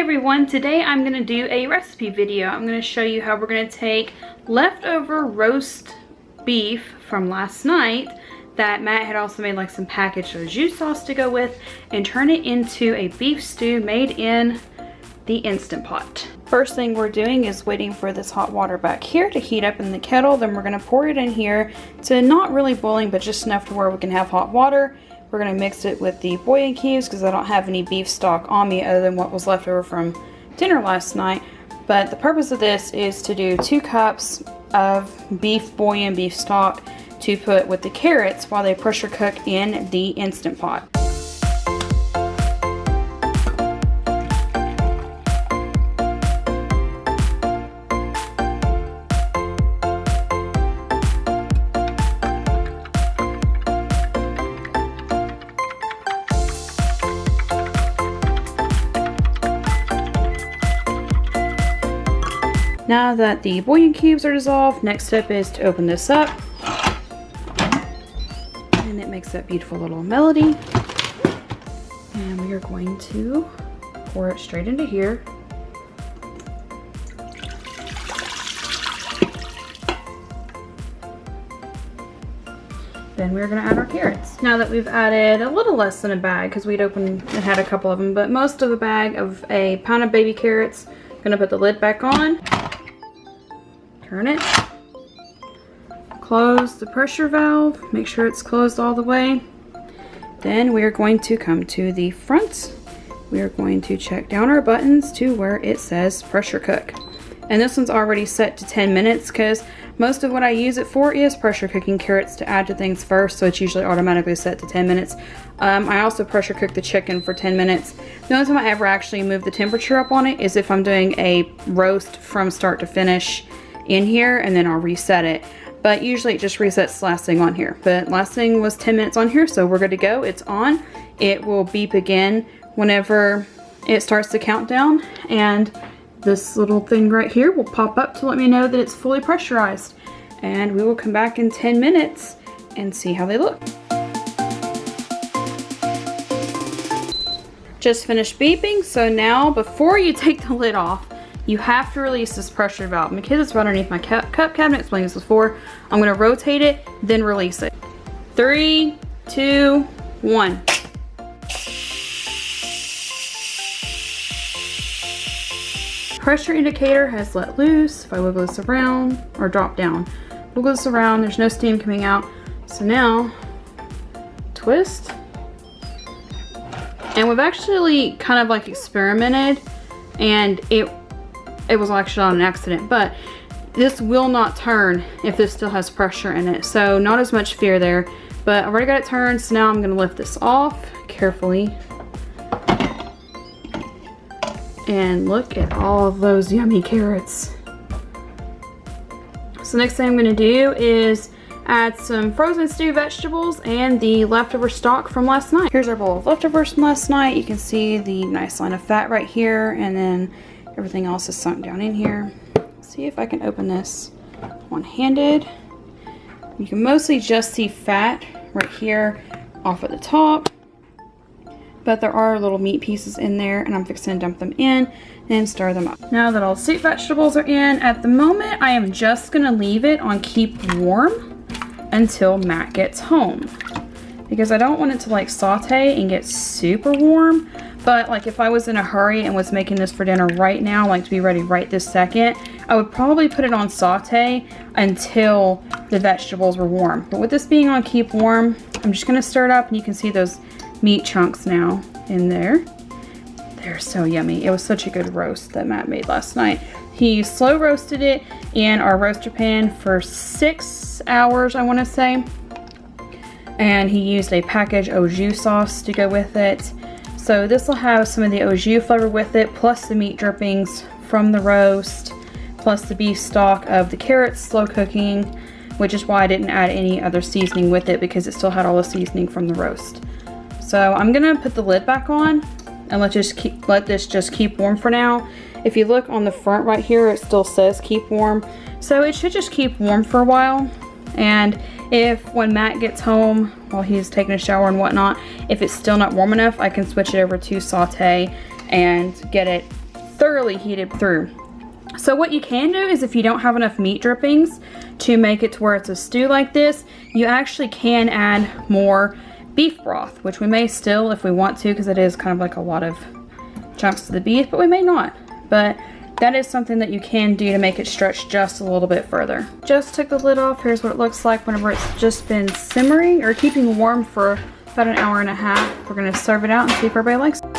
everyone, today I'm going to do a recipe video. I'm going to show you how we're going to take leftover roast beef from last night that Matt had also made like some packaged au jus sauce to go with and turn it into a beef stew made in the Instant Pot. First thing we're doing is waiting for this hot water back here to heat up in the kettle. Then we're going to pour it in here to not really boiling, but just enough to where we can have hot water. We're going to mix it with the bouillon cubes because I don't have any beef stock on me other than what was left over from dinner last night. But the purpose of this is to do 2 cups of beef bouillon, beef stock to put with the carrots while they pressure cook in the Instant Pot. Now that the bouillon cubes are dissolved, next step is to open this up. And it makes that beautiful little melody. And we are going to pour it straight into here. Then we're going to add our carrots. Now that we've added a little less than a bag, because we'd opened and had a couple of them, but most of the bag of a pound of baby carrots, I'm going to put the lid back on. Turn it, close the pressure valve, make sure it's closed all the way. Then we are going to come to the front. We are going to check down our buttons to where it says pressure cook. And this one's already set to 10 minutes because most of what I use it for is pressure cooking carrots to add to things first, so it's usually automatically set to 10 minutes. I also pressure cook the chicken for 10 minutes. The only time I ever actually move the temperature up on it is if I'm doing a roast from start to finish in here, and then I'll reset it. But usually it just resets last thing on here. But last thing was 10 minutes on here, so we're good to go. It's on. It will beep again whenever it starts to count down, and this little thing right here will pop up to let me know that it's fully pressurized. And we will come back in 10 minutes and see how they look. Just finished beeping, so now before you take the lid off, you have to release this pressure valve. My kids, it's right underneath my cup cabinet. Explained this before. I'm going to rotate it, then release it. 3, 2, 1. Pressure indicator has let loose. If I wiggle this around, or drop down, wiggle this around, there's no steam coming out. So now, twist. And we've actually kind of like experimented, and it was actually on an accident, but this will not turn if this still has pressure in it. So not as much fear there, but I've already got it turned. So now I'm going to lift this off carefully. And look at all of those yummy carrots. So next thing I'm going to do is add some frozen stew vegetables and the leftover stock from last night. Here's our bowl of leftovers from last night. You can see the nice line of fat right here, and then everything else is sunk down in here. See if I can open this one-handed. You can mostly just see fat right here off at the top, but there are little meat pieces in there, and I'm fixing to dump them in and stir them up. Now that all the sweet vegetables are in, at the moment I am just gonna leave it on keep warm until Matt gets home, because I don't want it to like saute and get super warm. But like if I was in a hurry and was making this for dinner right now, like to be ready right this second, I would probably put it on saute until the vegetables were warm. But with this being on keep warm, I'm just gonna stir it up, and you can see those meat chunks now in there. They're so yummy. It was such a good roast that Matt made last night. He slow roasted it in our roaster pan for 6 hours, I wanna say. And he used a packaged au jus sauce to go with it. So this will have some of the au jus flavor with it, plus the meat drippings from the roast, plus the beef stock of the carrots slow cooking, which is why I didn't add any other seasoning with it, because it still had all the seasoning from the roast. So I'm gonna put the lid back on and let this just keep warm for now. If you look on the front right here, it still says keep warm. So it should just keep warm for a while. And if when Matt gets home, while he's taking a shower and whatnot, if it's still not warm enough, I can switch it over to saute and get it thoroughly heated through. So what you can do is, if you don't have enough meat drippings to make it to where it's a stew like this, you actually can add more beef broth, which we may still if we want to, because it is kind of like a lot of chunks of the beef, but we may not. But that is something that you can do to make it stretch just a little bit further. Just took the lid off. Here's what it looks like whenever it's just been simmering or keeping warm for about an hour and a half. We're gonna serve it out and see if everybody likes it.